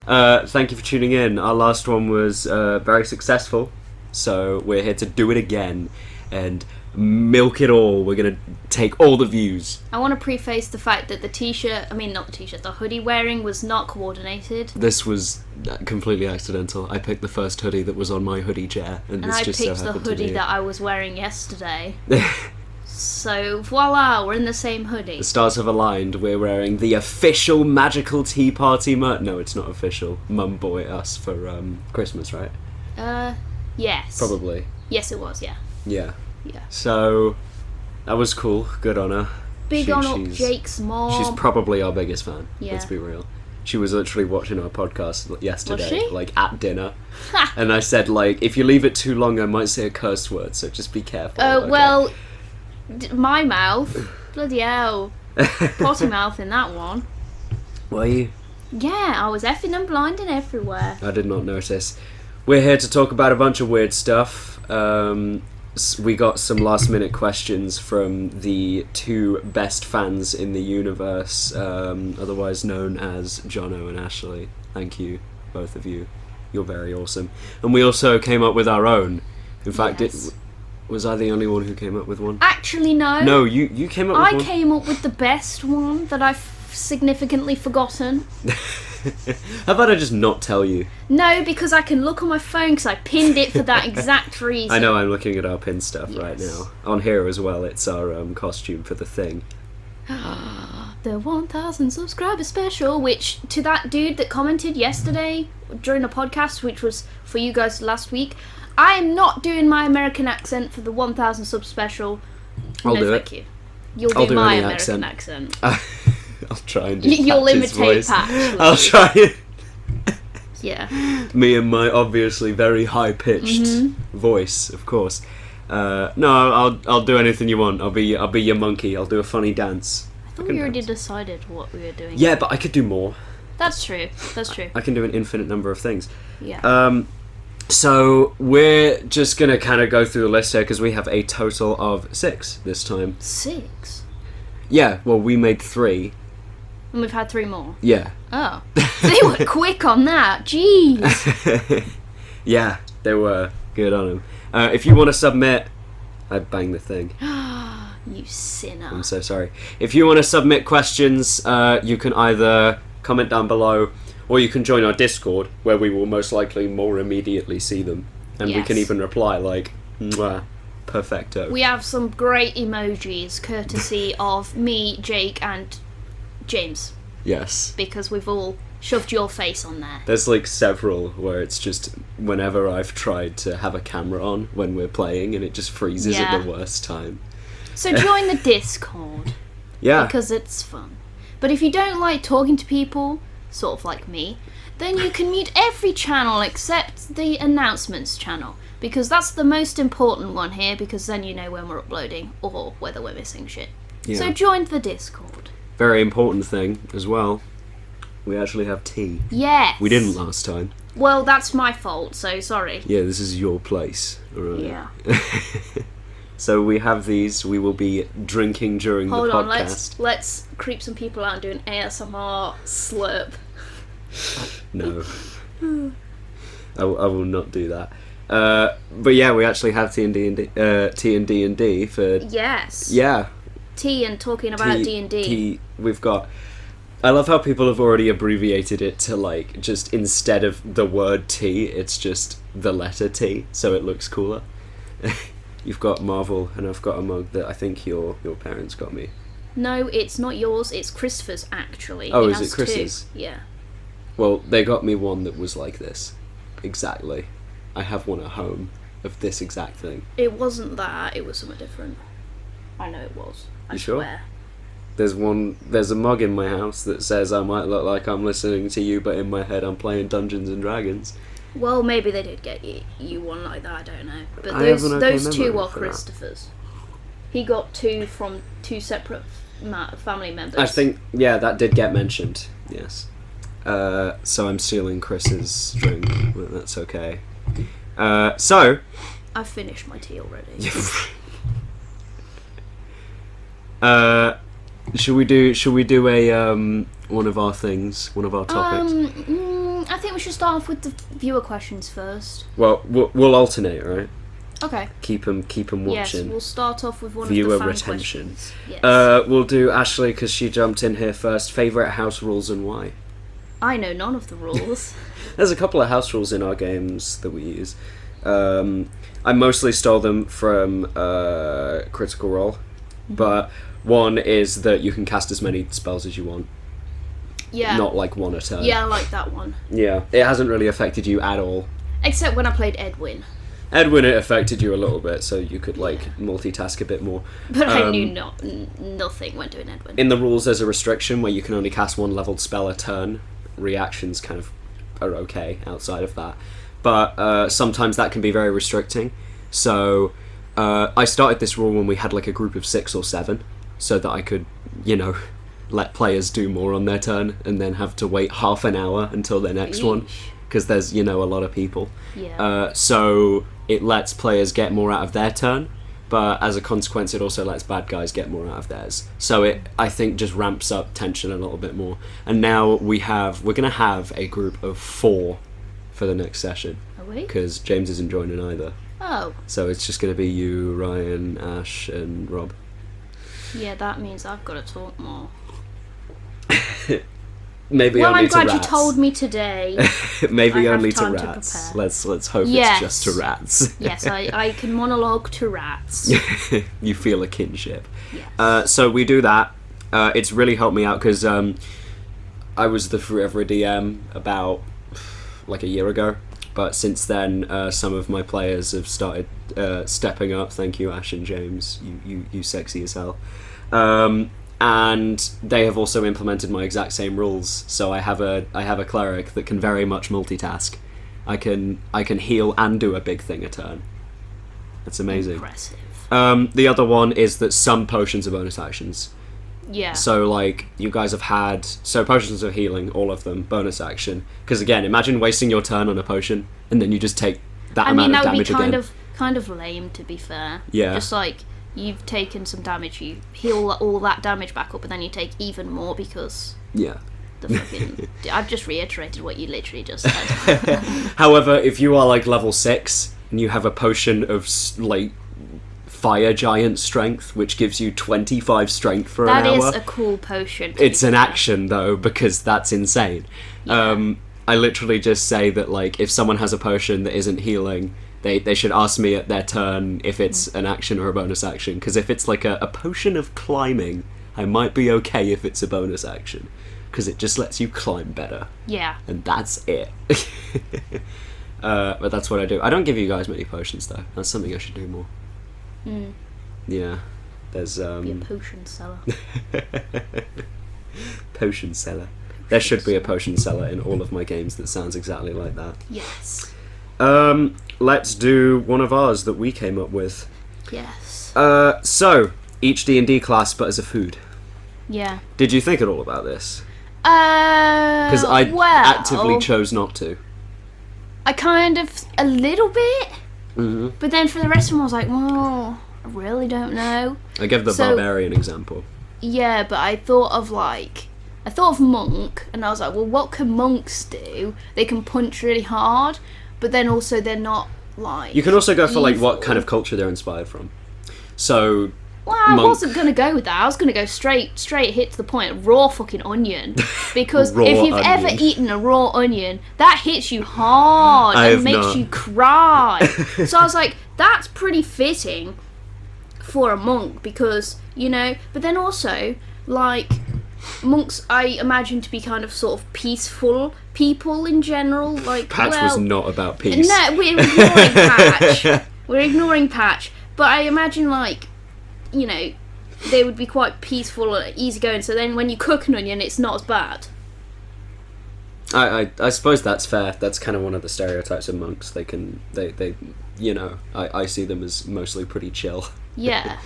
Thank you for tuning in. Our last one was very successful, so we're here to do it again and milk it all. We're going to take all the views. I want to preface the fact that the hoodie wearing was not coordinated. This was completely accidental. I picked the first hoodie that was on my hoodie chair, and this I just picked so the happened to hoodie be that I was wearing yesterday. So, voila, we're in the same hoodie. The stars have aligned. We're wearing the official Magical Tea Party merch. No, it's not official. Mum bought us for Christmas, right? Yes. Probably. Yes, it was, yeah. Yeah. Yeah. So, that was cool. Good on her. Big on up Jake's mom. She's probably our biggest fan. Yeah. Let's be real. She was literally watching our podcast yesterday, Was she? like at dinner. And I said, like, if you leave it too long, I might say a curse word, so just be careful. Okay? Well, my mouth. Bloody hell. Potty mouth in that one. Were you? Yeah, I was effing and blinding everywhere. I did not notice. We're here to talk about a bunch of weird stuff. We got some last minute questions from the two best fans in the universe, otherwise known as Jono and Ashley. Thank you, both of you. You're very awesome. And we also came up with our own. In fact, Yes. Was I the only one who came up with one? Actually, no. No, you came up with one. I came up with the best one that I've significantly forgotten. How about I just not tell you? No, because I can look on my phone because I pinned it for that exact reason. I know, I'm looking at our pin stuff right Yes. now. On here as well, it's our costume for the thing. The 1,000 subscriber special, which to that dude that commented yesterday during the podcast, which was for you guys last week, I am not doing my American accent for the 1,000 sub special. I'll no, do thank it. you. You'll I'll do do my any American accent. I'll try and do You'll Patch's imitate voice. Patch. I'll try it. Yeah. Me and my obviously very high-pitched Mm-hmm. voice, of course. No, I'll do anything you want. I'll be your monkey. I'll do a funny dance. I thought we already decided what we were doing. Yeah, but I could do more. That's true. That's true. I can do an infinite number of things. Yeah. So we're just gonna kind of go through the list here because we have a total of 6 this time. 6? Yeah, well, we made 3. And we've had 3 more. Yeah. Oh. They were quick on that. Jeez. Yeah, they were good on them. If you want to submit, I banged the thing. You sinner. I'm so sorry. If you want to submit questions, you can either comment down below, or you can join our Discord, where we will most likely more immediately see them, and we can Yes. even reply like, "Mwah, perfecto." We have some great emojis courtesy of me, Jake, and James, Yes. because we've all shoved your face on there. There's like several where it's just whenever I've tried to have a camera on when we're playing, and it just freezes Yeah. at the worst time. So join the Discord, Yeah. because it's fun. But if you don't like talking to people, sort of like me, then you can mute every channel except the announcements channel, because that's the most important one here, because then you know when we're uploading or whether we're missing shit. Yeah. So join the Discord. Very important thing as well. We actually have tea. Yes. We didn't last time. Well, that's my fault, so sorry. Yeah, this is your place. Alright. Yeah. So we have these. We will be drinking during Hold the on, podcast. let's creep some people out and do an ASMR slurp. No. I will not do that. But yeah, we actually have T and D for Yes. yeah. Tea and talking about D&D. T. We've got. I love how people have already abbreviated it to like just instead of the word T, it's just the letter T, so it looks cooler. You've got Marvel, and I've got a mug that I think your parents got me. No, it's not yours, it's Christopher's actually. Oh, It is has it Chris's? 2. Yeah. Well, they got me one that was like this. Exactly. I have one at home of this exact thing. It wasn't that, it was something different. I know it was. I You sure? swear. There's a mug in my house that says I might look like I'm listening to you, but in my head I'm playing Dungeons and Dragons. Well, maybe they did get you one like that, I don't know. But I have an okay those 2 memory are for that. Christopher's. He got 2 from 2 separate family members. I think, yeah, that did get mentioned, yes. So I'm stealing Chris's drink, but that's okay. So... I've finished my tea already. Should we do a one of our things, one of our topics? I think we should start off with the viewer questions first. Well, we'll alternate, right? Okay. Keep them watching. Yes, we'll start off with one Viewer of the fan retention. questions. Yes. We'll do Ashley, because she jumped in here first. Favourite house rules and why? I know none of the rules. There's a couple of house rules in our games that we use. I mostly stole them from Critical Role, but one is that you can cast as many spells as you want. Yeah. Not like one a turn. Yeah, I like that one. Yeah, it hasn't really affected you at all. Except when I played Edwin. Edwin, it affected you a little bit, so you could multitask a bit more. But I knew nothing when doing Edwin. In the rules, there's a restriction where you can only cast one leveled spell a turn. Reactions kind of are okay outside of that, but sometimes that can be very restricting. So I started this rule when we had like a group of 6 or 7, so that I could, let players do more on their turn and then have to wait half an hour until their next one, because there's a lot of people. Yeah. So it lets players get more out of their turn, but as a consequence it also lets bad guys get more out of theirs. So it, I think, just ramps up tension a little bit more. And now we're gonna have a group of 4 for the next session. Are we? Because James isn't joining either. Oh. So it's just gonna be you, Ryan, Ash and Rob. Yeah, that means I've got to talk more. Maybe well, only I'm glad to you rats. told me today. Maybe I have only to time to rats. prepare. Let's hope it's just to rats. Yes, I can monologue to rats. You feel a kinship. Yes. So we do that. It's really helped me out because I was the Forever DM about like a year ago, but since then some of my players have started stepping up. Thank you, Ash and James. You sexy as hell. And they have also implemented my exact same rules. So I have a cleric that can very much multitask. I can heal and do a big thing a turn. That's amazing. Impressive. The other one is that some potions are bonus actions. Yeah. So like you guys have had potions of healing, all of them bonus action. Because again, imagine wasting your turn on a potion and then you just take that amount of damage again. that would be kind of lame, to be fair. Yeah. Just like, you've taken some damage, you heal all that damage back up, and then you take even more because Yeah. the fucking... I've just reiterated what you literally just said. However, if you are like level 6 and you have a potion of like fire giant strength, which gives you 25 strength for an hour. That is a cool potion. It's an action though, because that's insane. Yeah. I literally just say that like if someone has a potion that isn't healing, they should ask me at their turn if it's an action or a bonus action, because if it's like a potion of climbing, I might be okay if it's a bonus action, because it just lets you climb better. Yeah. And that's it. But that's what I do. I don't give you guys many potions though. That's something I should do more. Yeah. There's Be a potion seller. Potion seller. There should be a potion seller in all of my games that sounds exactly like that. Yes. Let's do one of ours that we came up with. Yes. So each D&D class, but as a food. Yeah. Did you think at all about this? Because I actively chose not to. I kind of a little bit, Mm-hmm. but then for the rest of them, I was like, well, I really don't know. I gave the barbarian example. Yeah, but I thought of monk, and I was like, well, what can monks do? They can punch really hard, but then also they're not like. You can also go for like what evil. kind of culture they're inspired from. So. Well, I wasn't gonna go with that. I was gonna go straight hit to the point. Raw fucking onion, because if you've ever eaten a raw onion, that hits you hard and makes you cry. So I was like, that's pretty fitting for a monk, because But then also, like, monks, I imagine to be kind of sort of peaceful people in general. Like, Patch was not about peace. No, we're ignoring Patch. We're ignoring Patch, but I imagine like. They would be quite peaceful and easygoing, so then when you cook an onion, it's not as bad. I suppose that's fair. That's kind of one of the stereotypes of monks. They I see them as mostly pretty chill. Yeah.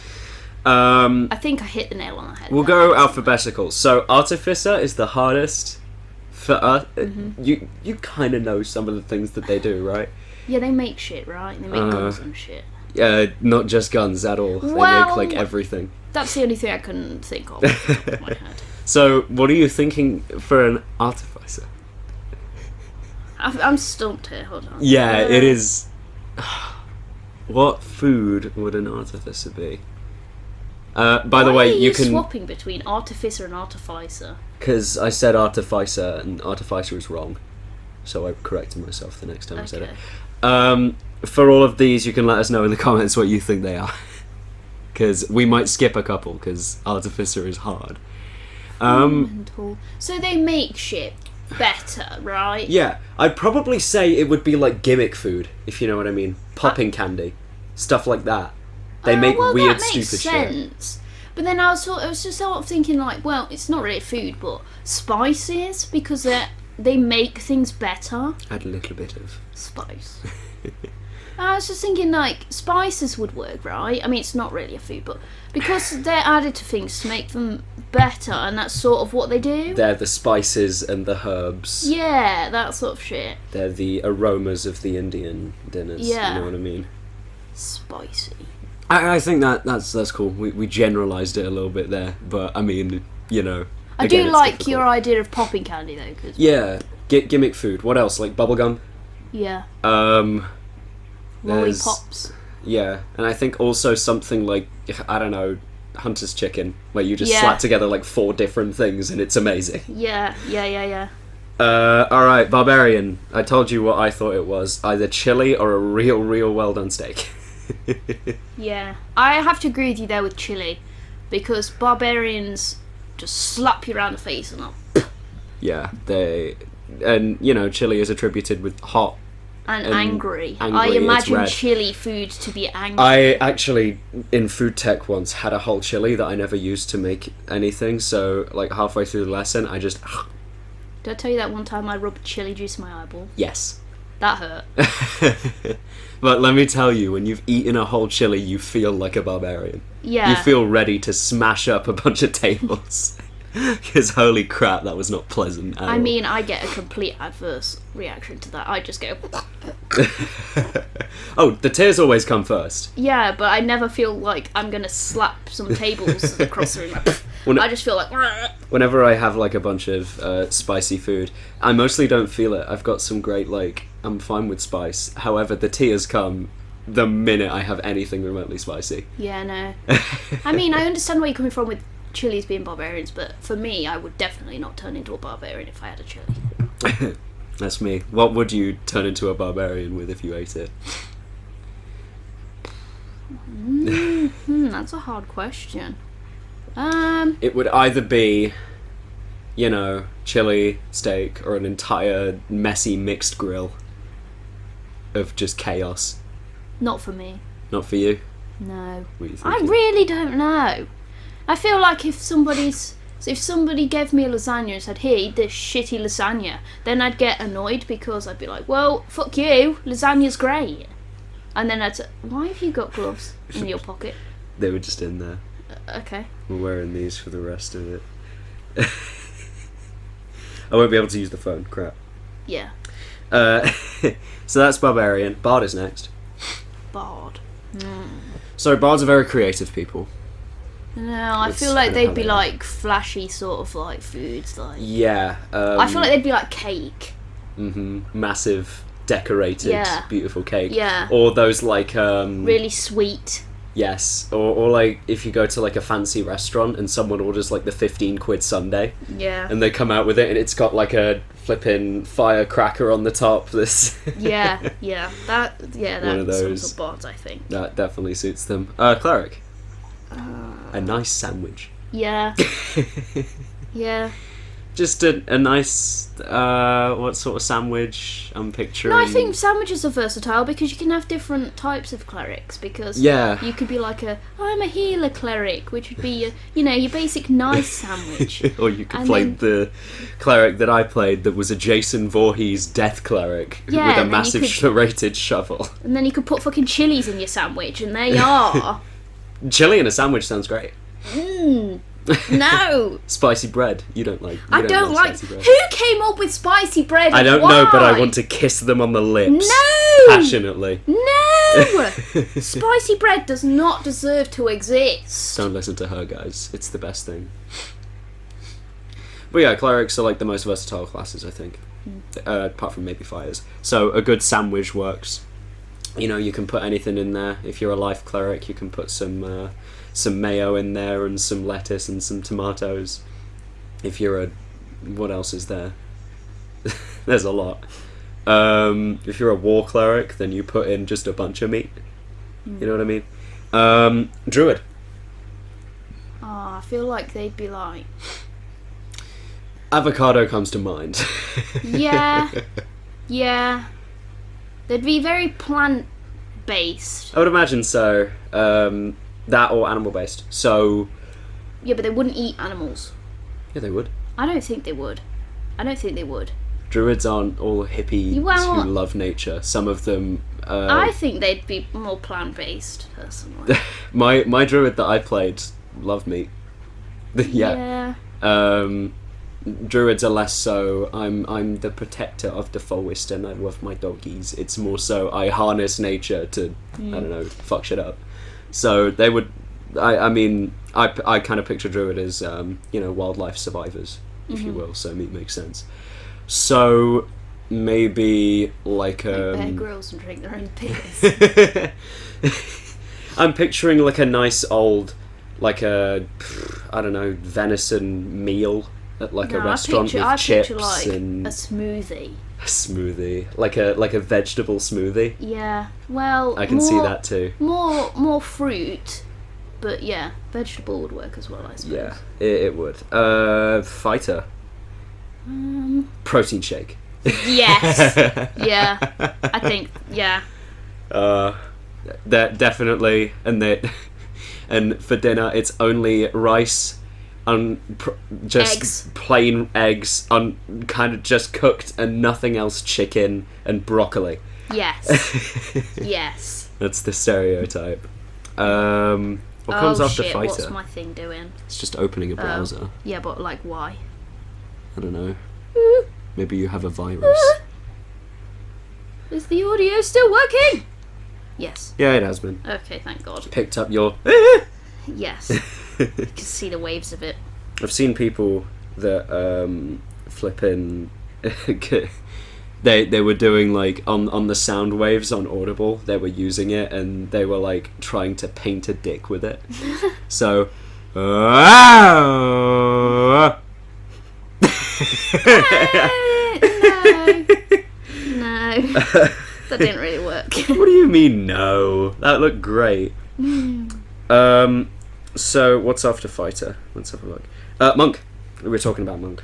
I think I hit the nail on the head. We'll go alphabetical. So Artificer is the hardest for us. Mm-hmm. You kind of know some of the things that they do, right? Yeah, they make shit, right? They make guns and shit. Not just guns at all. They make like everything. That's the only thing I couldn't think of off the top of my head. So, what are you thinking for an artificer? I'm stumped here. Hold on. Yeah, it is. What food would an artificer be? By the way, Why are you can swapping between artificer and artificer. because I said artificer and artificer is wrong, so I corrected myself the next time I said it. For all of these, you can let us know in the comments what you think they are, because we might skip a couple because artificer is hard. So they make shit better, right? Yeah, I'd probably say it would be like gimmick food, if you know what I mean. Popping candy, stuff like that. They make weird, that makes stupid sense. But then I was just sort of thinking like, well, it's not really food, but spices, because they make things better. Add a little bit of Spice. I was just thinking like spices would work, right? I mean, it's not really a food, but because they're added to things to make them better, and that's sort of what they do. They're the spices and the herbs. Yeah, that sort of shit. They're the aromas of the Indian dinners. Yeah. You know what I mean? Spicy. I think that's cool. We generalised it a little bit there, but I mean, you know. I again, do it's like difficult. your idea of popping candy though, because Yeah, gimmick food. What else? Like bubblegum? yeah, There's- lollipops. Yeah, and I think also something like, I don't know, Hunter's Chicken, where you just Yeah. slap together like 4 different things and it's amazing. Yeah. Alright, Barbarian. I told you what I thought it was. Either chili or a real well done steak. Yeah, I have to agree with you there with chili, because barbarians just slap you around the face and Yeah, and you know, chili is attributed with hot. and And angry. angry, I it's imagine red. chili food to be angry. I actually, in food tech once, had a whole chili that I never used to make anything, so like halfway through the lesson, I just... Did I tell you that one time I rubbed chili juice in my eyeball? Yes. That hurt. But let me tell you, when you've eaten a whole chili, you feel like a barbarian. Yeah. You feel ready to smash up a bunch of tables. Because holy crap, that was not pleasant at all. I mean, I get a complete adverse reaction to that. I just go... Oh, the tears always come first. Yeah, but I never feel like I'm going to slap some tables across the room. Well, I just feel like... Whenever I have like a bunch of spicy food, I mostly don't feel it. I've got some great, like, I'm fine with spice. However, the tears come the minute I have anything remotely spicy. Yeah, no. I mean, I understand where you're coming from with chilies being barbarians, but for me, I would definitely not turn into a barbarian if I had a chili. That's me. What would you turn into a barbarian with if you ate it? That's a hard question. It would either be, you know, chili, steak, or an entire messy mixed grill of just chaos. Not for me. Not for you? No. What are you I thinking? really don't know. I feel like if somebody gave me a lasagna and said, "Here, eat this shitty lasagna," then I'd get annoyed because I'd be like, "Well, fuck you, lasagna's great." And then I'd say, "Why have you got gloves in your pocket?" They were just in there. Okay. We're wearing these for the rest of it. I won't be able to use the phone. Crap. Yeah. So that's Barbarian. Bard is next. Bard. So bards are very creative people. No, I It's feel like kinda they'd how be they are. like flashy sort of like foods, like. Yeah. I feel like they'd be like cake. Massive, decorated, Yeah. beautiful cake. Yeah. Or those like Really sweet. Yes, or like if you go to like a fancy restaurant and someone orders like the 15 quid sundae Yeah. and they come out with it and it's got like a flipping firecracker on the top. This Yeah. That One of sums those. up bards, I think. that definitely suits them. Cleric. A nice sandwich. Yeah. Yeah. Just a nice what sort of sandwich I'm picturing. No, I think sandwiches are versatile because you can have different types of clerics. Because Yeah. you could be like I'm a healer cleric, which would be your basic nice sandwich. Or you could And play then- the cleric that I played that was a Jason Voorhees death cleric Yeah, with a and then you massive could- serrated shovel. And then you could put fucking chilies in your sandwich, and there you are. Chili in a sandwich sounds great. No, Spicy bread. You don't like. You I don't like. spicy bread. Who came up with spicy bread? I and don't why? know, but I want to kiss them on the lips. No! Passionately. No! Spicy bread does not deserve to exist. Don't listen to her, guys. It's the best thing. But yeah, clerics are like the most versatile classes, I think. apart from maybe fires. So a good sandwich works. You know, you can put anything in there. If you're a life cleric, you can put some mayo in there and some lettuce and some tomatoes. If you're what else is there? There's a lot. If you're a war cleric, then you put in just a bunch of meat. You know what I mean? Druid. I feel like they'd be like... Avocado comes to mind. Yeah. They'd be very plant-based. I would imagine so. That or animal-based. So... Yeah, but they wouldn't eat animals. Yeah, they would. I don't think they would. Druids aren't all hippies who love nature. Some of them... I think they'd be more plant-based, personally. my druid that I played loved meat. Yeah. Druids are less so. I'm the protector of the forest and I love my doggies. It's more so I harness nature to, I don't know, fuck shit up. So they would... I mean, I kind of picture Druid as, wildlife survivors, if you will, so meat makes sense. So maybe like Bear Grylls and drink their own piss. I'm picturing like a nice old, like a, I don't know, venison meal at like a restaurant with chips like and a smoothie. A smoothie, like a vegetable smoothie. Yeah, well, I can see that too. More fruit, but yeah, vegetable would work as well, I suppose. Yeah, it would. Fighter. Protein shake. Yes. Yeah. I think. Yeah. That definitely, and for dinner it's only rice, just eggs. Plain eggs, kind of just cooked and nothing else. Chicken and broccoli. Yes. Yes. That's the stereotype. What comes after fighter? What's my thing doing? It's just opening a browser. Yeah, but like why? I don't know. Maybe you have a virus. Is the audio still working? Yes. Yeah, it has been. Okay, thank God. Picked up your... Yes. You can see the waves of it. I've seen people that flipping... They were doing like on the sound waves on Audible, they were using it and they were like trying to paint a dick with it. So... No. That didn't really work. What do you mean no? That looked great. So what's after fighter? Let's have a look. Monk. We were talking about monk.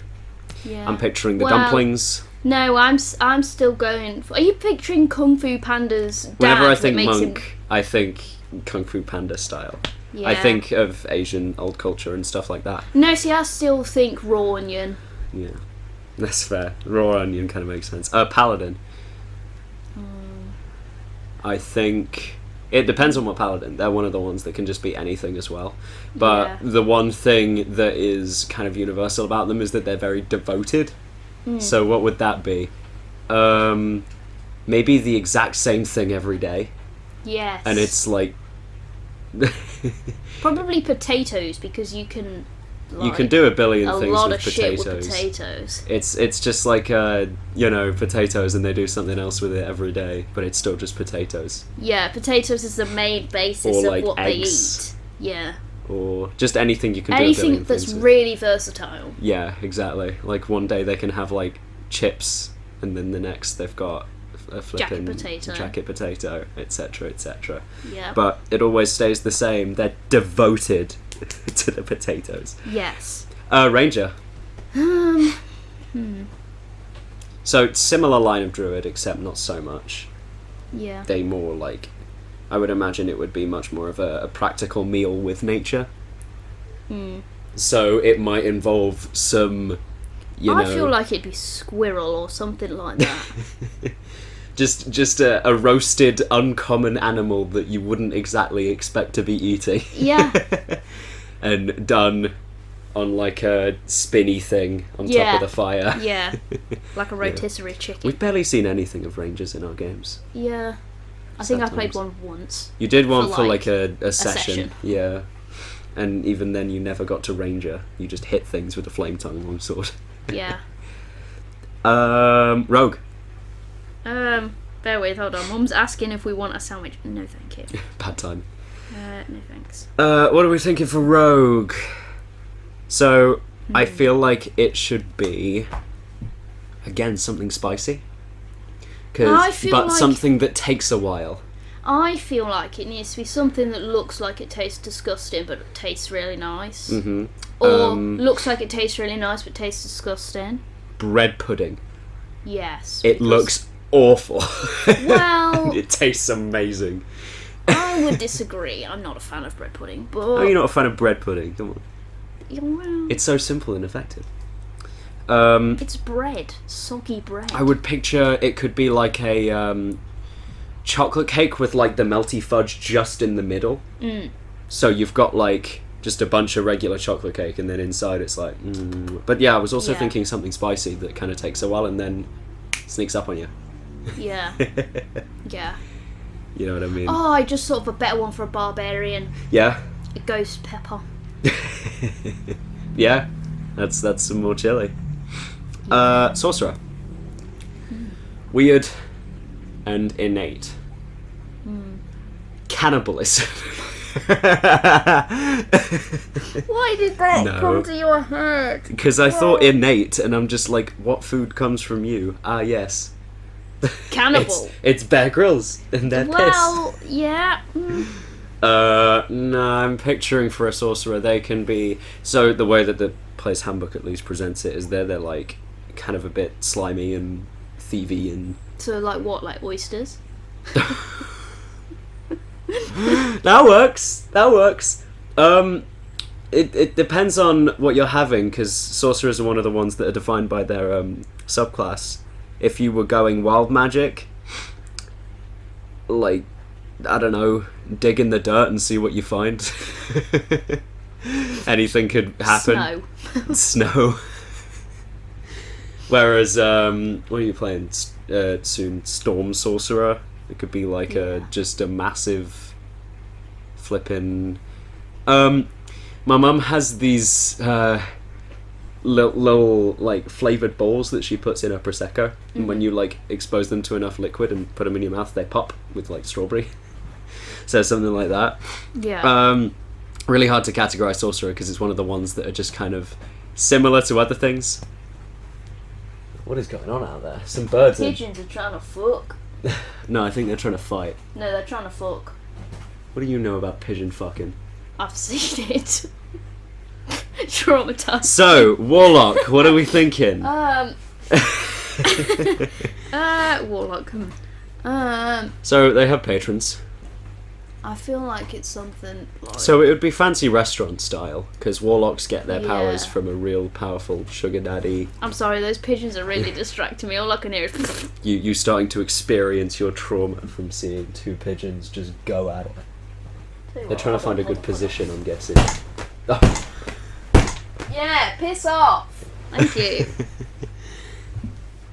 Yeah. I'm picturing the dumplings. No, I'm still going for... Are you picturing Kung Fu Panda's dad? Whenever I think monk, I think Kung Fu Panda style. Yeah. I think of Asian old culture and stuff like that. No, see, I still think raw onion. Yeah, that's fair. Raw onion kind of makes sense. Paladin. I think it depends on what Paladin. They're one of the ones that can just be anything as well. But the one thing that is kind of universal about them is that they're very devoted. So what would that be? Maybe the exact same thing every day. Yes. And it's like... Probably potatoes, because you can... you can do a billion things lot with of potatoes. shit with potatoes. It's just like potatoes, and they do something else with it every day, but it's still just potatoes. Yeah, potatoes is the main basis Or of like what eggs. they eat. Yeah. Or just anything you can do a Anything billion that's things with. really versatile. Yeah, exactly. Like one day they can have like chips, and then the next they've got a flipping jacket potato, etc., etc. Yeah. But it always stays the same. They're devoted to the potatoes. Yes. Ranger. So similar line of druid, except not so much. Yeah. They more like, I would imagine it would be much more of a practical meal with nature. So it might involve some, I feel like it'd be squirrel or something like that. just a roasted, uncommon animal that you wouldn't exactly expect to be eating. Yeah. And done on like a spinny thing on top of the fire. Yeah. Like a rotisserie chicken. We've barely seen anything of rangers in our games. Yeah. I think I played one once. You did one for like a a session. Yeah. And even then you never got to ranger. You just hit things with a flame tongue longsword. Yeah. Rogue. Bear with, hold on. Mum's asking if we want a sandwich. No, thank you. Bad time. No, thanks. What are we thinking for Rogue? So, I feel like it should be, again, something spicy. But something that takes a while. I feel like it needs to be something that looks like it tastes disgusting, but it tastes really nice. Mm-hmm. Or looks like it tastes really nice, but tastes disgusting. Bread pudding. Yes. It looks awful. Well... It tastes amazing. I would disagree. I'm not a fan of bread pudding, but... Oh, you're not a fan of bread pudding? Come on. Yeah, well... It's so simple and effective. It's bread. Soggy bread. I would picture it could be like a chocolate cake with like the melty fudge just in the middle. So you've got like just a bunch of regular chocolate cake and then inside it's like... But yeah, I was also thinking something spicy that kind of takes a while and then sneaks up on you. Yeah. Yeah. You know what I mean? Oh, I just thought of a better one for a barbarian. Yeah? A ghost pepper. Yeah, that's some more chili. Sorcerer. Weird and innate. Cannibalism. Why did that come to your head? Because I thought innate, and I'm just like, what food comes from you? Ah, yes. Cannibal. It's Bear Grylls and their piss. Well, yeah. No, I'm picturing for a sorcerer, they can be... So the way that the player's handbook at least presents it is they're like kind of a bit slimy and thievy and... So like what, like oysters? That works. It depends on what you're having, because sorcerers are one of the ones that are defined by their subclass. If you were going wild magic, like, I don't know, dig in the dirt and see what you find. Anything could happen. Snow. Whereas, what are you playing soon? Storm Sorcerer. It could be like just a massive flippin'... my mum has these little like flavoured balls that she puts in her Prosecco, and when you like expose them to enough liquid and put them in your mouth, they pop with like strawberry. So something like that. Yeah. Really hard to categorise sorcerer because it's one of the ones that are just kind of similar to other things. What is going on out there? Some birds. Pigeons are trying to fuck. No, I think they're trying to fight. No, they're trying to fuck. What do you know about pigeon fucking? I've seen it. Traumatized. So, Warlock, what are we thinking? Warlock. So, they have patrons. I feel like it's something like... So, it would be fancy restaurant style, because Warlocks get their powers from a real powerful sugar daddy. I'm sorry, those pigeons are really distracting me. All I can hear is... You starting to experience your trauma from seeing two pigeons just go at it. They're trying to find a good position, I'm guessing. Oh. Yeah, piss off. Thank you.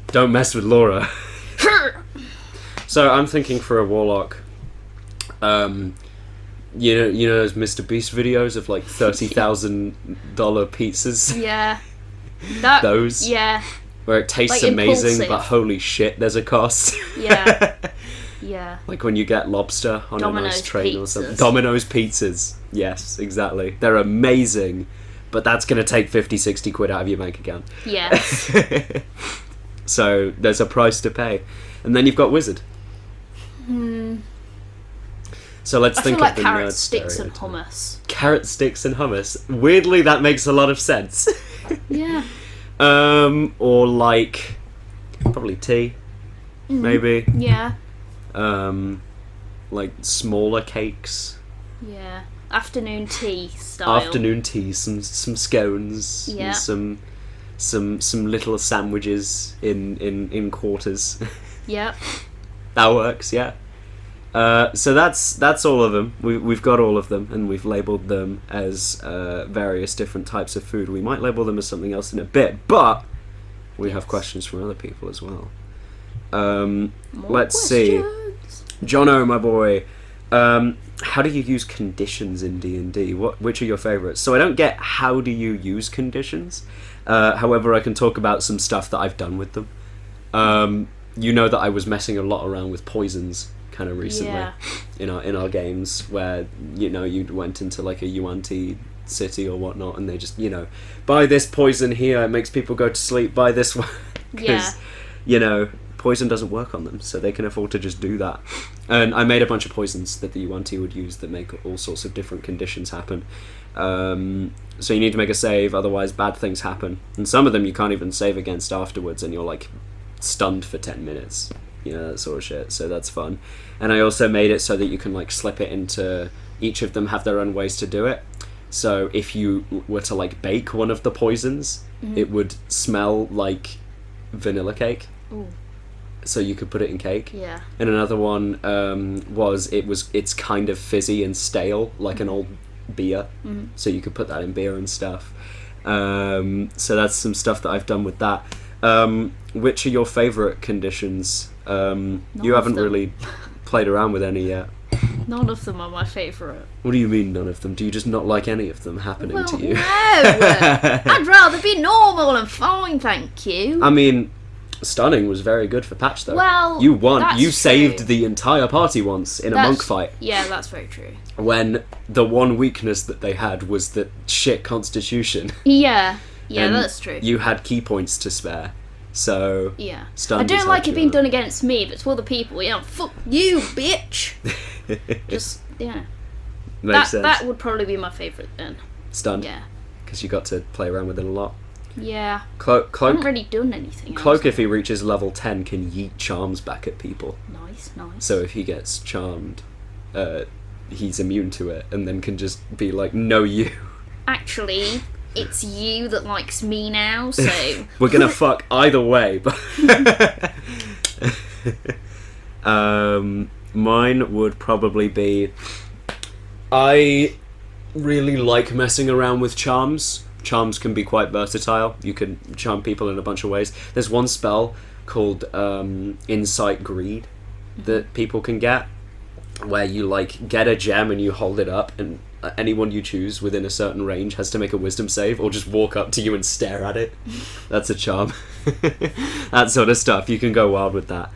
Don't mess with Laura. So I'm thinking for a Warlock, you know those Mr. Beast videos of like $30,000 pizzas? Yeah. Those? Yeah. Where it tastes like amazing, impulsive. But holy shit, there's a cost. Yeah. Yeah. Like when you get lobster on Domino's a nice train pizzas. or something. Domino's pizzas. Yes, exactly. They're amazing, but that's going to take 50, 60 quid out of your bank account. Yes. So there's a price to pay. And then you've got Wizard. So let's think like of the carrot nerd sticks and stereotype. hummus. Carrot sticks and hummus. Weirdly, that makes a lot of sense. Yeah. Or like probably tea, maybe. Yeah. Like smaller cakes. Yeah. Afternoon tea style. Afternoon tea, some scones, yeah. and some little sandwiches in quarters. Yep. That works, yeah. So that's all of them. We've got all of them, and we've labelled them as various different types of food. We might label them as something else in a bit, but we have questions from other people as well. Let's see. Jono, my boy. how do you use conditions in D&D? Which are your favourites? So I don't get how do you use conditions. However, I can talk about some stuff that I've done with them. You know that I was messing a lot around with poisons kind of recently in our games, where you went into like a Yuan-Ti city or whatnot, and they just buy this poison here, it makes people go to sleep. Buy this one because poison doesn't work on them, so they can afford to just do that. And I made a bunch of poisons that the Yuan-Ti would use that make all sorts of different conditions happen. So you need to make a save, otherwise bad things happen. And some of them you can't even save against afterwards, and you're like stunned for 10 minutes. That sort of shit. So that's fun. And I also made it so that you can like slip it into, each of them have their own ways to do it. So if you were to like bake one of the poisons, it would smell like vanilla cake. Ooh. So you could put it in cake. Yeah. And another one it's kind of fizzy and stale, like an old beer. So you could put that in beer and stuff. So that's some stuff that I've done with that. Which are your favourite conditions? You haven't really played around with any yet. None of them are my favourite. What do you mean none of them? Do you just not like any of them happening to you? No! I'd rather be normal and fine, thank you. I mean, stunning was very good for patch though. Well, you won. that's You true. saved the entire party once in a monk fight. Yeah, that's very true. When the one weakness that they had was that shit constitution. Yeah, And that's true. You had key points to spare. So Yeah. stunned I don't has like helped it you being out. done against me, but it's for the people. Fuck you, bitch. Just Makes sense. That would probably be my favourite then. Stunned. Yeah. Because you got to play around with it a lot. Yeah. Cloak, I haven't really done anything Cloak, else. if he reaches level 10, can yeet charms back at people. Nice. So if he gets charmed, he's immune to it, and then can just be like, no, you. Actually, it's you that likes me now, so... We're gonna fuck either way, but... Mine would probably be... I really like messing around with charms. Charms can be quite versatile. You can charm people in a bunch of ways. There's one spell called Insight Greed that people can get, where you like get a gem and you hold it up, and anyone you choose within a certain range has to make a wisdom save or just walk up to you and stare at it. That's a charm. That sort of stuff. You can go wild with that.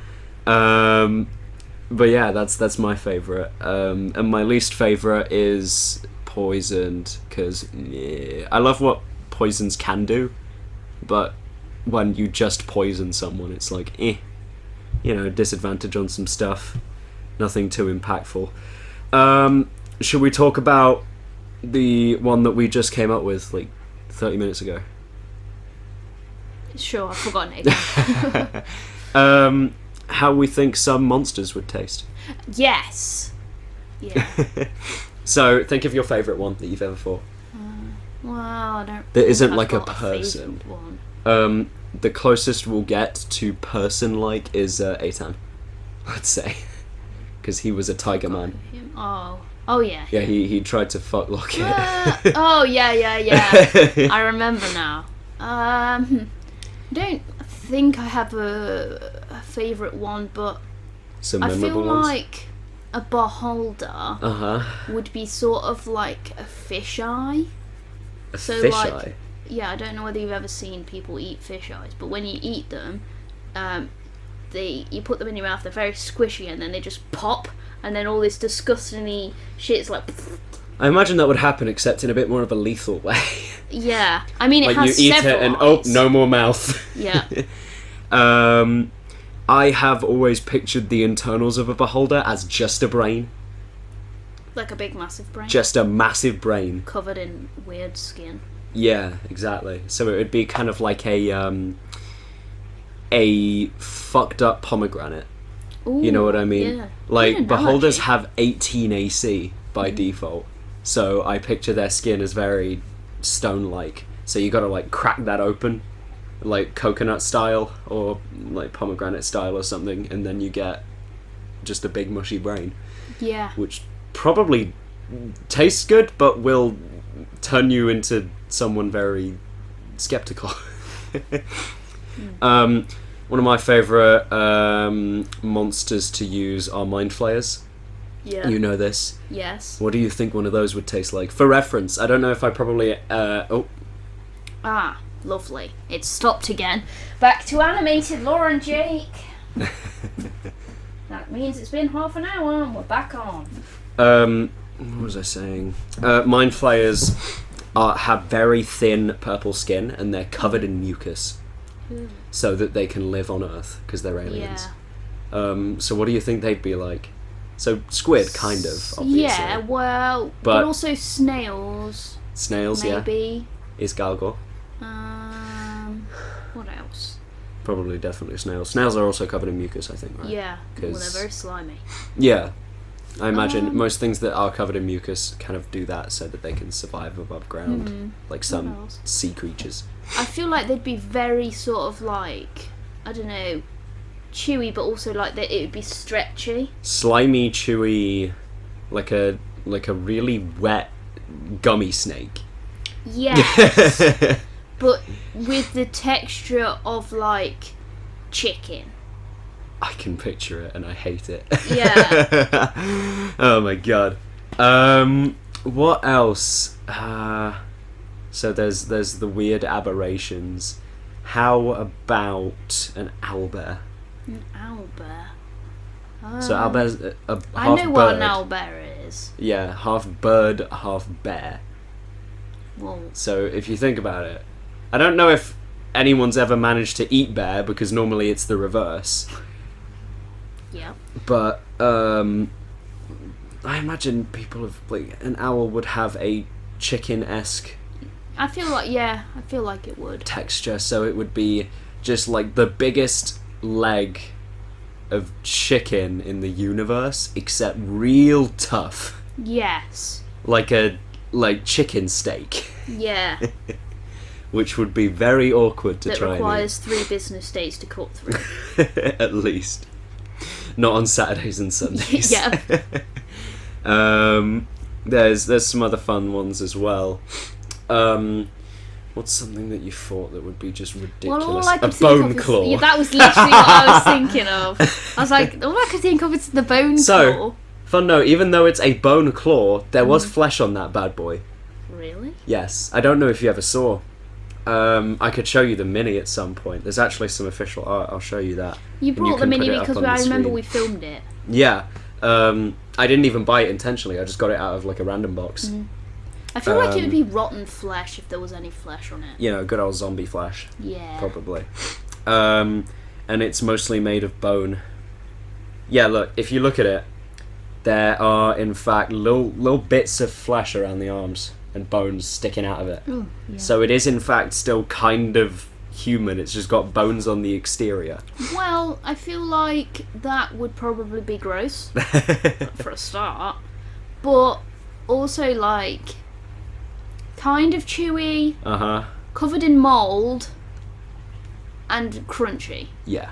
But yeah, that's my favourite. And my least favourite is poisoned, because I love what poisons can do, but when you just poison someone, it's like disadvantage on some stuff, nothing too impactful. Should we talk about the one that we just came up with like 30 minutes ago? Sure, I've forgotten it. How we think some monsters would taste. Yes. Yeah. So think of your favourite one that you've ever fought. Well, I don't... That isn't I've like a got person. favourite one. The closest we'll get to person-like is Eitan, let's say. Because he was a tiger man. Him? Oh yeah. Yeah, he tried to fuck Lockett. Oh yeah. I remember now. I don't think I have a favourite one, but Some I memorable feel ones. like a beholder would be sort of like a fisheye. A So fisheye. Yeah, I don't know whether you've ever seen people eat fish eyes, but when you eat them, you put them in your mouth, they're very squishy, and then they just pop, and then all this disgusting shit's like... I imagine that would happen, except in a bit more of a lethal way. Yeah, I mean, it Like has you eat several it and eyes. no more mouth. Yeah. I have always pictured the internals of a beholder as just a brain. Like a big massive brain. Just a massive brain. Covered in weird skin. Yeah, exactly. So it would be kind of like a fucked up pomegranate. Ooh, You know what I mean? Yeah. Like, Good beholders analogy. have 18 AC by default. So I picture their skin as very stone-like. So you gotta, like, crack that open, like coconut style, or, like, pomegranate style or something, and then you get just a big mushy brain. Yeah. Which probably tastes good, but will turn you into someone very skeptical. One of my favourite monsters to use are mind flayers. Yeah. You know this. Yes. What do you think one of those would taste like? For reference, I don't know if I probably... Ah, lovely. It's stopped again. Back to animated Laura and Jake. That means it's been half an hour and we're back on. What was I saying? Mind flayers have very thin purple skin and they're covered in mucus. So that they can live on Earth because they're aliens. Yeah. So what do you think they'd be like? So squid, kind of, obviously. Yeah, well, but also snails. Snails, maybe. Yeah. Isgalgo. What else? Probably, definitely snails. Snails are also covered in mucus, I think, right? Yeah, well, they're very slimy. Yeah. I imagine most things that are covered in mucus kind of do that so that they can survive above ground, like some sea creatures. I feel like they'd be very sort of like, I don't know, chewy, but also like that it would be stretchy. Slimy, chewy, like a really wet gummy snake. Yes. But with the texture of like chicken. I can picture it and I hate it. Yeah. Oh my god. What else? So there's the weird aberrations. How about an owlbear? An owlbear. So owlbear's a half I know bird. what an owlbear is. Yeah, half bird, half bear. Whoa. So if you think about it, I don't know if anyone's ever managed to eat bear because normally it's the reverse. Yeah. But I imagine people have an owl would have a chicken-esque I feel like it would. texture, so it would be just like the biggest leg of chicken in the universe, except real tough. Yes. Like chicken steak. Yeah. Which would be very awkward to that try and eat. requires 3 business days to cut through. At least. Not on Saturdays and Sundays. Yeah. There's some other fun ones as well. What's something that you thought that would be just ridiculous? Well, all I could a bone claw. Yeah, that was literally what I was thinking of. I was like, all I could think of is the bone claw. So, fun note, even though it's a bone claw, there was flesh on that bad boy. Really? Yes. I don't know if you ever saw. I could show you the mini at some point. There's actually some official art. I'll show you that. You brought the can mini put it up because on the I remember screen. we filmed it. Yeah. I didn't even buy it intentionally. I just got it out of a random box. I feel like it would be rotten flesh if there was any flesh on it. You know, good old zombie flesh. Yeah. Probably. And it's mostly made of bone. Yeah, look, if you look at it, there are in fact little bits of flesh around the arms and bones sticking out of it. Ooh, yeah. So it is in fact still kind of human. It's just got bones on the exterior. Well, I feel like that would probably be gross for a start, but also kind of chewy, covered in mold, and crunchy. Yeah,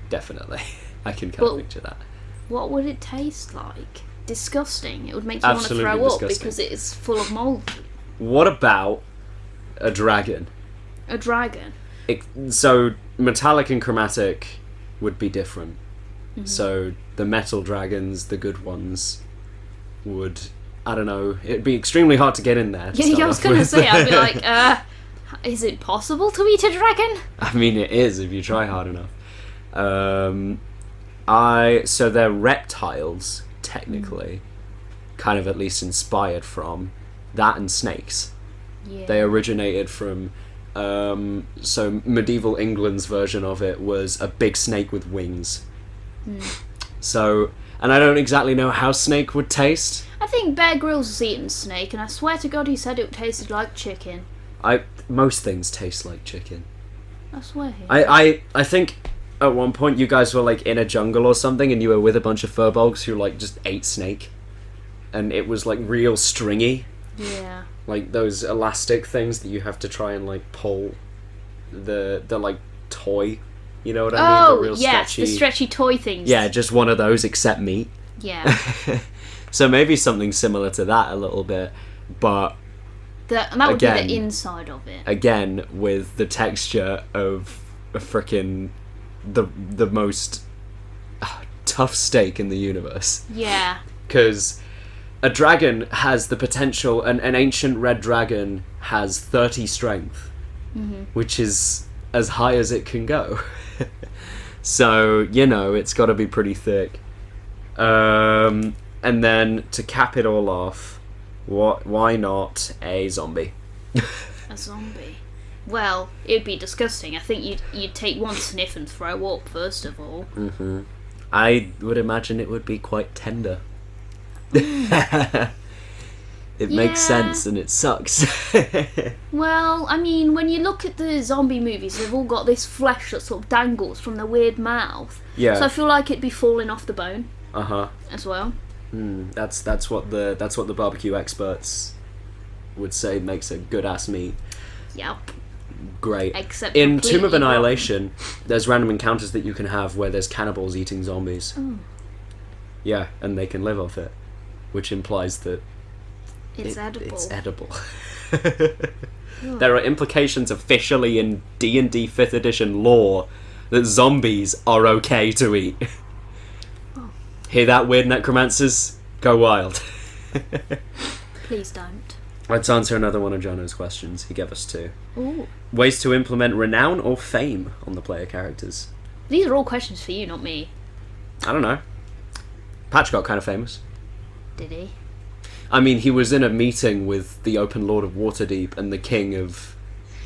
definitely. I can kind of picture that. What would it taste like? Disgusting. It would make you Absolutely want to throw disgusting. up because it's full of mold. What about a dragon? A dragon. So metallic and chromatic would be different. So the metal dragons, the good ones, would, I don't know, it'd be extremely hard to get in there. Yeah, I was going to say, I'd be like, is it possible to eat a dragon? I mean, it is if you try hard enough. So they're reptiles, technically, kind of at least inspired from that and snakes. Yeah. They originated from, so medieval England's version of it was a big snake with wings. So, and I don't exactly know how snake would taste. I think Bear Grylls has eaten snake, and I swear to God he said it tasted like chicken. Most things taste like chicken. I swear he. I think at one point you guys were in a jungle or something and you were with a bunch of furbolgs who just ate snake. And it was real stringy. Yeah. Those elastic things that you have to try and pull the toy. You know what I mean? Oh, The real yes, stretchy... the stretchy toy things. Yeah, just one of those except meat. Yeah. So maybe something similar to that a little bit, but and that would be again, the inside of it. Again, with the texture of a frickin' the most tough steak in the universe. Yeah. because a dragon has the potential, an ancient red dragon has 30 strength, which is as high as it can go. So, you know, it's got to be pretty thick. And then to cap it all off, why not a zombie? A zombie? Well, it'd be disgusting. I think you'd take one sniff and throw up, first of all. I would imagine it would be quite tender. It makes sense and it sucks. Well, I mean, when you look at the zombie movies, they've all got this flesh that sort of dangles from their weird mouth. Yeah. So I feel like it'd be falling off the bone. As well. That's what the barbecue experts would say makes a good ass meat. Yep. Great. Except in Tomb of completely Annihilation, there's random encounters that you can have where there's cannibals eating zombies. Ooh. Yeah, and they can live off it, which implies that it's edible. It's edible. There are implications officially in D&D 5th edition lore that zombies are okay to eat. Oh. Hear that, weird necromancers? Go wild. Please don't. Let's answer another one of Jono's questions. He gave us 2. Ooh. Ways to implement renown or fame on the player characters. These are all questions for you, not me. I don't know. Patch got kind of famous. Did he? I mean, he was in a meeting with the Open Lord of Waterdeep and the King of...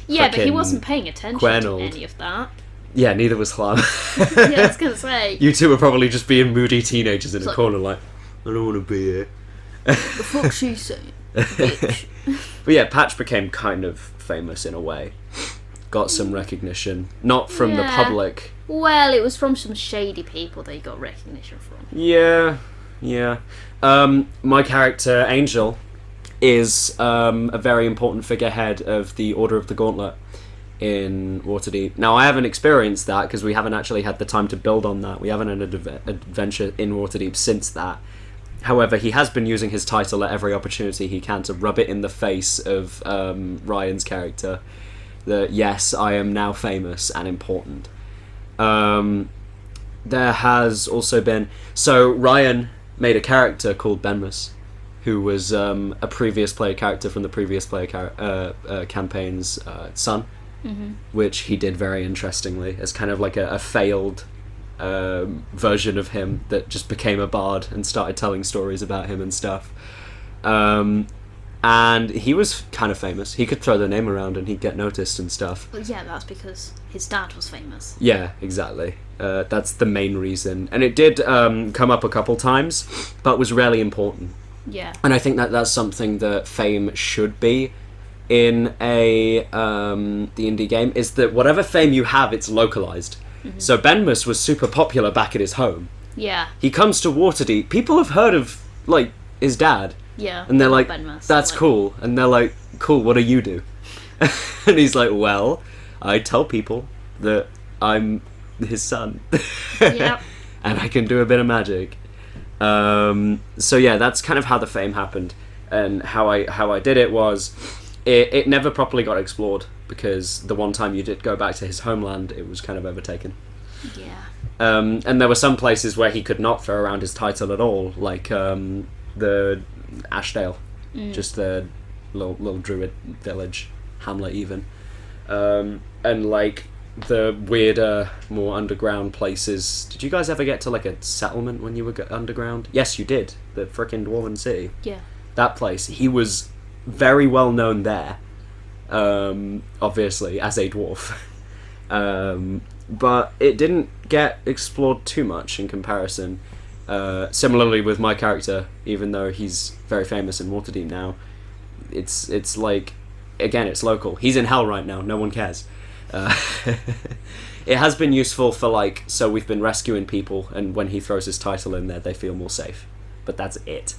Yeah, but he wasn't paying attention to any of that. Yeah, neither was Hlam. Yeah, I was going to say. You two were probably just being moody teenagers in a corner like, I don't want to be here. The fuck she saying? Bitch. But yeah, Patch became kind of famous in a way. Got some recognition. Not from the public. Well, it was from some shady people that he got recognition from. Yeah. My character, Angel, is a very important figurehead of the Order of the Gauntlet in Waterdeep. Now, I haven't experienced that because we haven't actually had the time to build on that. We haven't had an adventure in Waterdeep since that. However, he has been using his title at every opportunity he can to rub it in the face of Ryan's character that, yes, I am now famous and important. There has also been... So, Ryan made a character called Benmus, who was a previous player character from the previous player campaign's son, which he did very interestingly as kind of like a failed version of him that just became a bard and started telling stories about him and stuff. And he was kind of famous. He could throw the name around and he'd get noticed and stuff. Well, yeah, that's because his dad was famous. Yeah, exactly. That's the main reason. And it did come up a couple times, but was rarely important. Yeah. And I think that that's something that fame should be in a D&D game, is that whatever fame you have, it's localized. So Benmus was super popular back at his home. Yeah. He comes to Waterdeep. People have heard of, like, his dad. Yeah. And they're like, Benmus, that's cool. And they're like, cool, what do you do? And he's like, well, I tell people that I'm his son. Yep. And I can do a bit of magic. So yeah, that's kind of how the fame happened. And how I did it was, it never properly got explored, because the one time you did go back to his homeland, it was kind of overtaken. Yeah. And there were some places where he could not throw around his title at all, like the Ashdale, just the little druid village, hamlet even, and like the weirder, more underground places. Did you guys ever get to like a settlement when you were underground? Yes, you did. The frickin' Dwarven City. Yeah. That place. He was very well known there, obviously, as a dwarf. But it didn't get explored too much in comparison. Similarly with my character, even though he's very famous in Waterdeep now, it's like, again, it's local. He's in hell right now, no one cares. It has been useful for, like, so we've been rescuing people, and when he throws his title in there, they feel more safe. But that's it.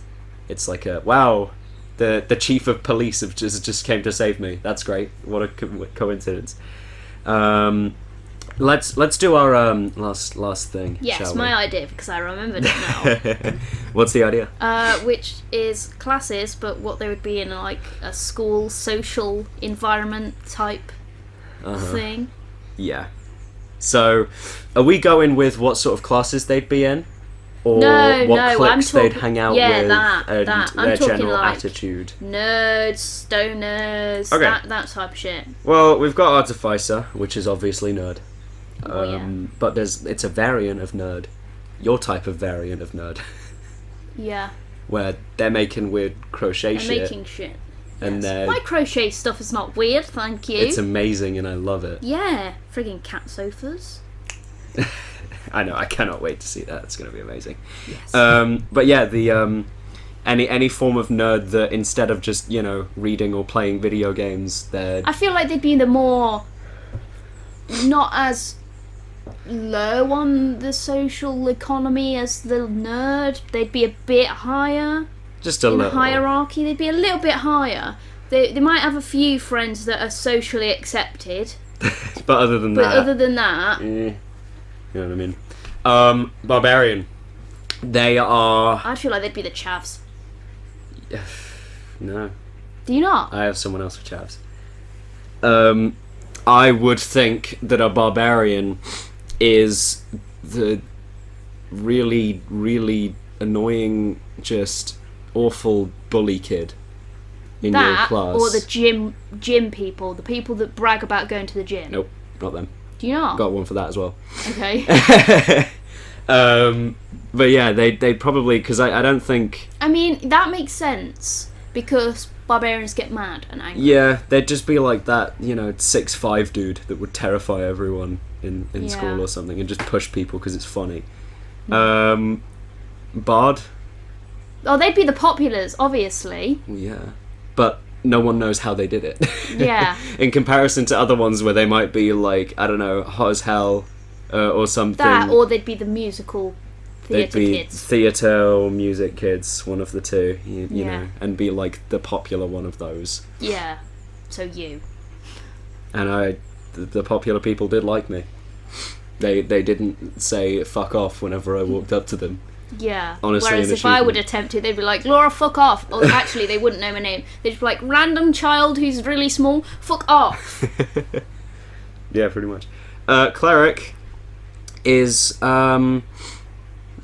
It's like wow, the chief of police have just came to save me. That's great. What a coincidence. Let's do our last thing. Yes, shall my we? idea, because I remembered it now. What's the idea? Which is classes, but what they would be in like a school social environment type thing. Yeah. So, are we going with what sort of classes they'd be in, or No, what no, cliques I'm they'd talking- hang out yeah, with, that. and I'm their talking general like- attitude. Nerds, stoners, Okay. that type of shit. Well, we've got Artificer, which is obviously nerd. Oh, yeah. But it's a variant of nerd. Your type of variant of nerd. Yeah. Where they're making weird crochet They're shit. making shit. And Yes. My crochet stuff is not weird, thank you. it's amazing and I love it. Yeah, friggin' cat sofas. I know, I cannot wait to see that. It's going to be amazing. Yes. But yeah, the any form of nerd that instead of just, reading or playing video games, they're... I feel like they'd be the more... not as low on the social economy as the nerd. They'd be a bit higher just a in the little. hierarchy. They'd be a little bit higher. They might have a few friends that are socially accepted, But other than that... other than that, you know what I mean? Barbarian. They are... I'd feel like they'd be the chavs. No. Do you not? I have someone else for chavs. I would think that a barbarian is the really, really annoying, just awful bully kid in your That class. or the gym people, the people that brag about going to the gym. Nope, not them. Do you not? Got one for that as well. Okay. But yeah, they'd probably, because I don't think... I mean, that makes sense because barbarians get mad and angry. Yeah, they'd just be like that, 6'5" dude that would terrify everyone in Yeah. school or something and just push people because it's funny. Bard? Oh, they'd be the populars, obviously. Yeah. But no one knows how they did it. Yeah. In comparison to other ones where they might be like, I don't know, hot as hell or something. That, or they'd be the musical They'd theatre be kids. theatre or music kids, one of the two, you Yeah. know, and be like the popular one of those. Yeah. So you. And the popular people did like me. They didn't say fuck off whenever I walked up to them. Yeah. Honestly, Whereas an if I would achievement. attempt it, they'd be like, Laura, fuck off. Or actually, they wouldn't know my name. They'd just be like, random child who's really small, fuck off. Yeah, pretty much. Cleric is, I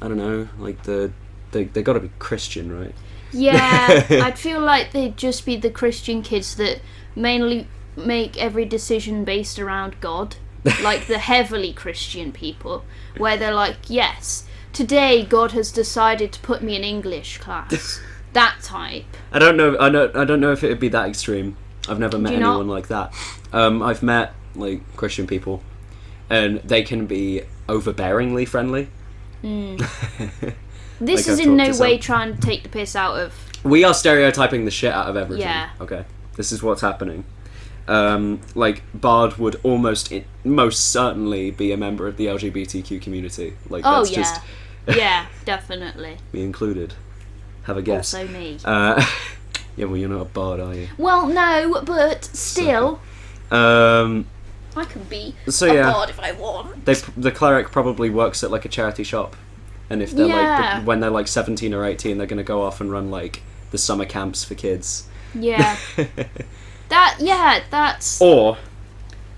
don't know, like they gotta be Christian, right? Yeah, I'd feel like they'd just be the Christian kids that mainly make every decision based around God. Like the heavily Christian people, where they're like, yes, today God has decided to put me in English class. That type. I don't know if it would be that extreme. I've never met you not? anyone like that. I've met like Christian people, and they can be overbearingly friendly. This Like is I've in talked no to way some. trying to take the piss out of. We are stereotyping the shit out of everything. Yeah. Okay. This is what's happening. Like Bard would most certainly be a member of the LGBTQ community. Like Oh that's yeah, just yeah, definitely. me included. Have a guess. Also me. Yeah, well, you're not a bard, are you? Well, no, but still, Um, I can be So, a yeah. bard if I want. the cleric probably works at like a charity shop, and if they're Yeah. when they're like 17 or 18, they're gonna go off and run like the summer camps for kids. Yeah, that's Or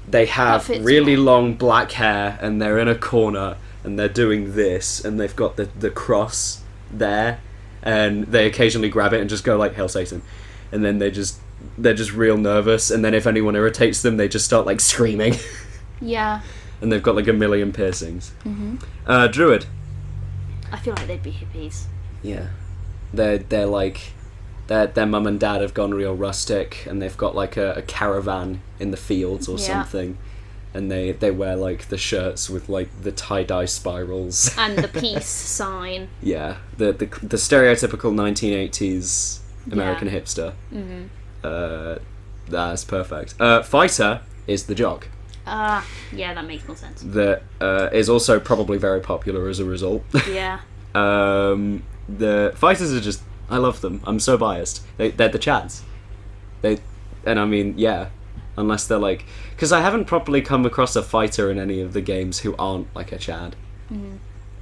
they have fits really well. long black hair and they're in a corner and they're doing this and they've got the cross there and they occasionally grab it and just go like Hail Satan, and then they're just real nervous, and then if anyone irritates them they just start like screaming. yeah. And they've got like a million piercings. Druid. I feel like they'd be hippies. Yeah. They're like their mum and dad have gone real rustic and they've got like a caravan in the fields or Yeah. something, and they wear like the shirts with like the tie-dye spirals. And the peace sign. Yeah, the stereotypical 1980s American hipster. That's perfect. Fighter is the jock Yeah, that makes more sense. that is also probably very popular as a result. Yeah. The fighters are just, I love them. I'm so biased. They're the chads. And I mean, yeah, unless they're like, because I haven't properly come across a fighter in any of the games who aren't like a chad.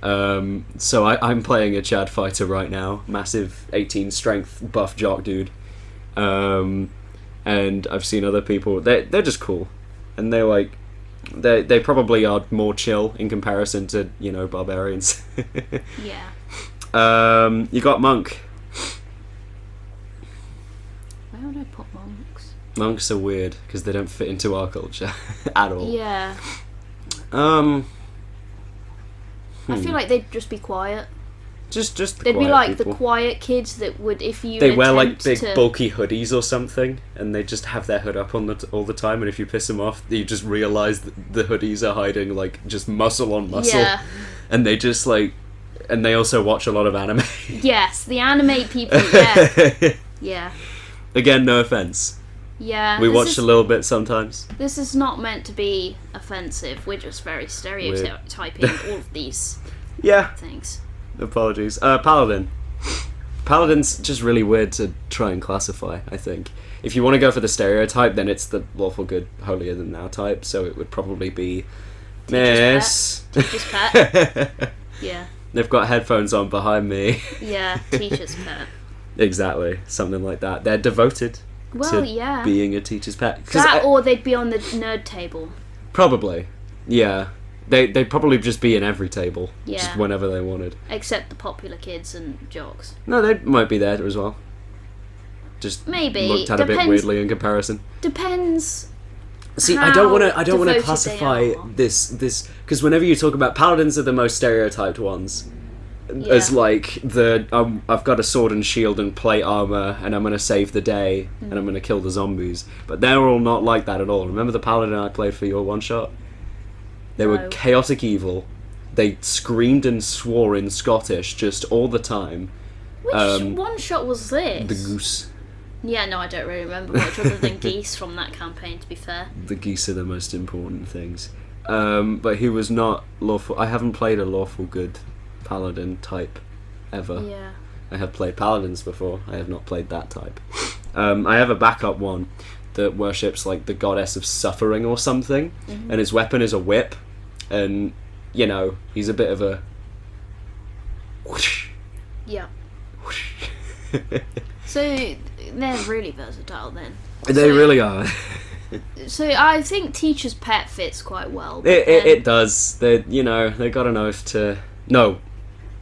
So I'm playing a chad fighter right now, massive 18 strength buff jock dude. And I've seen other people. They're just cool, and they're like, they probably are more chill in comparison to, barbarians. Yeah. You got monk. Where would I put monks? Monks are weird because they don't fit into our culture at all. Yeah. I feel like they'd just be quiet. Just the They'd be quiet like people. the quiet kids that would, if you They wear like attempt big to... bulky hoodies or something, and they just have their hood up on all the time. And if you piss them off, you just realise that the hoodies are hiding like just muscle on muscle. Yeah. And they just and they also watch a lot of anime. Yes, the anime people. Yeah. Yeah. Again, no offense. Yeah. We watch a little bit sometimes. This is not meant to be offensive. We're just very stereotyping all of these things. Apologies. Paladin. Paladin's just really weird to try and classify, I think. If you want to go for the stereotype, then it's the lawful good, holier than thou type, so it would probably be Miss. Teacher's pet. Yeah. They've got headphones on behind me. Yeah, teacher's pet. Exactly, something like that. They're devoted to being a teacher's pet. Or they'd be on the nerd table. Probably, yeah. They'd probably just be in every table, just Yeah. whenever they wanted. Except the popular kids and jocks. No, they might be there as well. Just Maybe. looked at a bit weirdly in comparison. Depends. See, how I don't want to devoted classify they are. this because whenever you talk about paladins are the most stereotyped ones. As like I've got a sword and shield and plate armor and I'm gonna save the day and I'm gonna kill the zombies, but they're all not like that at all. Remember the paladin I played for your one shot? They were chaotic evil. They screamed and swore in Scottish just all the time. Which one shot was this? The goose. Yeah, no, I don't really remember much other than geese from that campaign, to be fair. The geese are the most important things. But he was not lawful. I haven't played a lawful good paladin type ever. Yeah. I have played paladins before. I have not played that type. I have a backup one that worships like the goddess of suffering or something, and his weapon is a whip, and he's a bit of a whoosh. Yeah. Whoosh. So they're really versatile then. They really are. So I think teacher's pet fits quite well. It does. They got an oath to. No,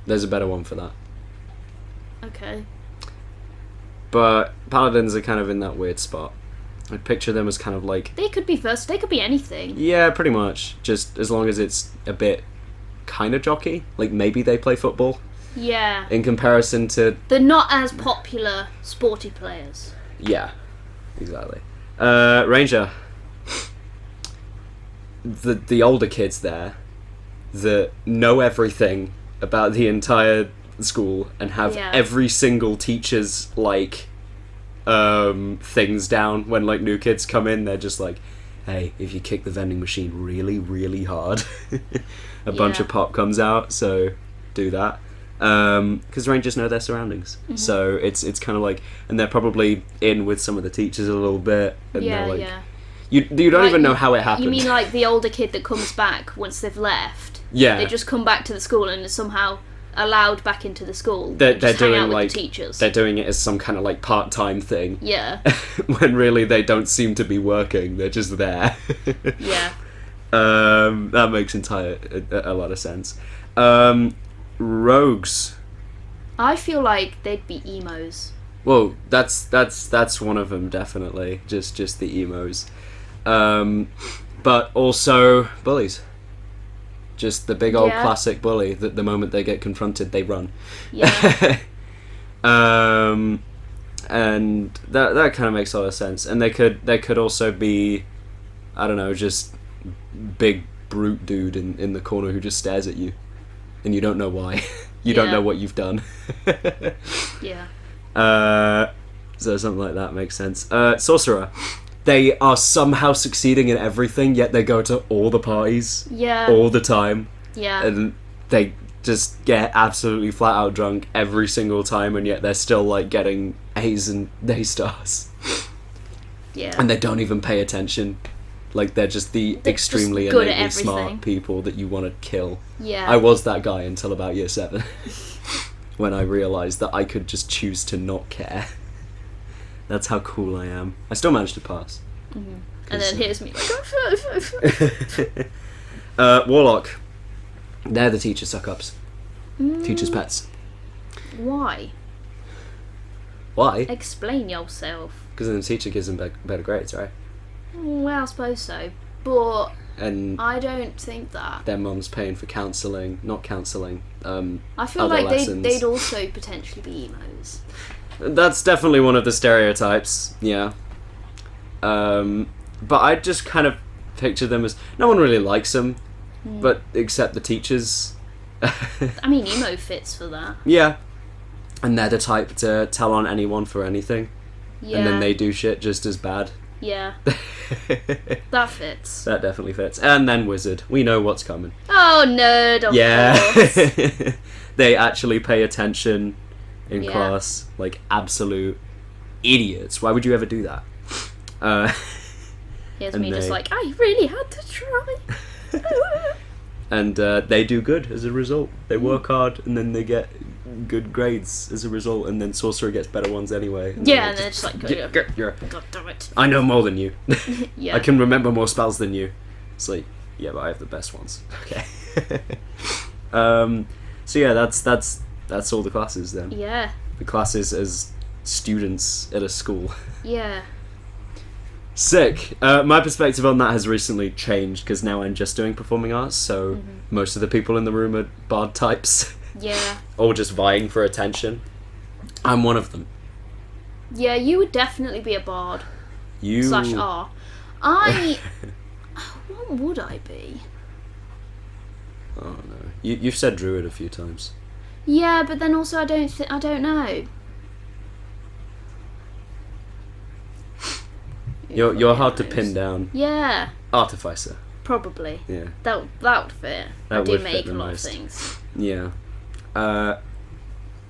there's a better one for that. Okay. But paladins are kind of in that weird spot. I picture them as kind of like... They could be they could be anything. Yeah, pretty much. Just as long as it's a bit kind of jockey. Like maybe they play football. Yeah. In comparison to... They're not as popular sporty players. Yeah, exactly. Ranger. The older kids there that know everything about the entire school and have every single teacher's things down when new kids come in. They're just like, hey, if you kick the vending machine really, really hard, a bunch of pop comes out, so do that. Because Rangers know their surroundings, so it's kind of and they're probably in with some of the teachers a little bit, and they're you don't even know how it happened. You mean the older kid that comes back once they've left? Yeah, they just come back to the school and are somehow allowed back into the school. They're just doing hang out with the teachers. They're doing it as some kind of part-time thing. Yeah. When really they don't seem to be working. They're just there. Yeah. That makes a lot of sense. Rogues. I feel like they'd be emos. Well, that's one of them definitely. Just the emos. But also bullies. Just the big old classic bully that the moment they get confronted, they run. Yeah. And that kind of makes a lot of sense. And they could also be, I don't know, just big brute dude in the corner who just stares at you, and you don't know why. You don't know what you've done. Yeah. So something like that makes sense. Sorcerer. They are somehow succeeding in everything, yet they go to all the parties. Yeah. All the time. Yeah. And they just get absolutely flat out drunk every single time, and yet they're still getting A's and A stars. Yeah. And they don't even pay attention. They're just they're extremely just innately smart people that you want to kill. Yeah. I was that guy until about year 7. When I realised that I could just choose to not care. That's how cool I am. I still managed to pass. And then here's me like... Warlock. They're the teacher suck-ups. Teacher's pets. Why? Why? Explain yourself. Because then the teacher gives them better grades, right? Well, I suppose so. But And I don't think that. their mum's paying for counselling. Not counselling. I feel other like lessons. they'd also potentially be emos. That's definitely one of the stereotypes, yeah. But I just kind of picture them as... No one really likes them, but except the teachers. I mean, emo fits for that. Yeah. And they're the type to tell on anyone for anything. Yeah. And then they do shit just as bad. Yeah. That fits. That definitely fits. And then wizard. We know what's coming. Oh, nerd, of course. They actually pay attention in Yeah. class. Like, absolute idiots. Why would you ever do that? Here's and me just they- like, I really had to try. And they do good as a result. They work hard, and then they get good grades as a result, and then sorcerer gets better ones anyway. Yeah, and then it's like, you're, God damn it. I know more than you. Yeah. I can remember more spells than you. It's like, yeah, but I have the best ones. Okay. So yeah, that's all the classes then. Yeah. The classes as students at a school. Yeah. Sick. My perspective on that has recently changed because now I'm just doing performing arts, so most of the people in the room are bard types. Yeah. Or just vying for attention. I'm one of them. Yeah, you would definitely be a bard. You... / R. I... What would I be? Oh no. You've said druid a few times. Yeah, but then also I don't know. You're hard to pin down. Yeah, Artificer. probably. Yeah. That would fit. That I do would fit make the a lot most. of things. Yeah.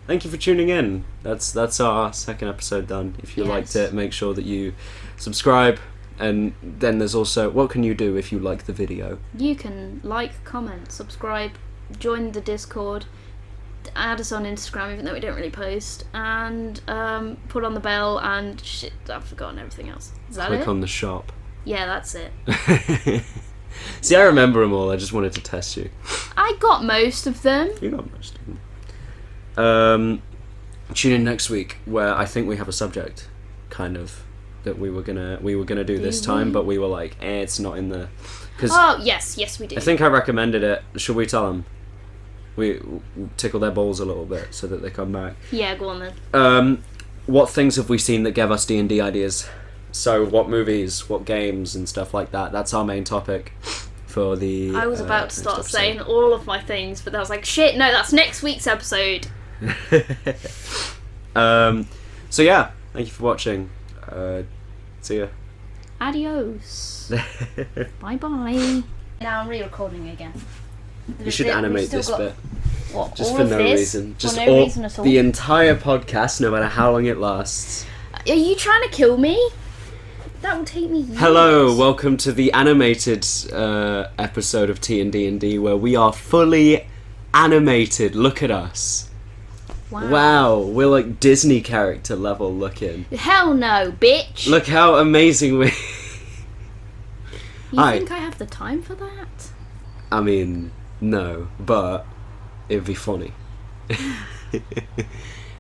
Thank you for tuning in. That's our second episode done. If you liked Yes. it, make sure that you subscribe. And then there's also, what can you do if you like the video? You can like, comment, subscribe, join the Discord, add us on Instagram even though we don't really post, and put on the bell and shit, I've forgotten everything else. Is that Click it? on the shop. Yeah, that's it. See, I remember them all. I just wanted to test you. I got most of them. You got most of them. Tune in next week where I think we have a subject, kind of, that we were gonna do this time, but we were like, it's not in the. Because Oh, yes, we do. I think I recommended it. Should we tell them? We tickle their balls a little bit so that they come back. Yeah, go on then. What things have we seen that gave us D&D ideas? So what movies, what games and stuff like that. That's our main topic for the... I was about to next start episode. saying all of my things, but I was like, shit, no, that's next week's episode. So yeah, thank you for watching. See ya. Adios. Bye-bye. Now I'm re-recording again. You should animate this bit. What, Just all for of no this? reason. Just For no all, reason at all? the entire podcast, no matter how long it lasts. Are you trying to kill me? That will take me years. Hello, welcome to the animated episode of T&D&D where we are fully animated. Look at us. Wow, we're like Disney character level looking. Hell no, bitch. Look how amazing we... You Hi. think I have the time for that? I mean, no, but it'd be funny.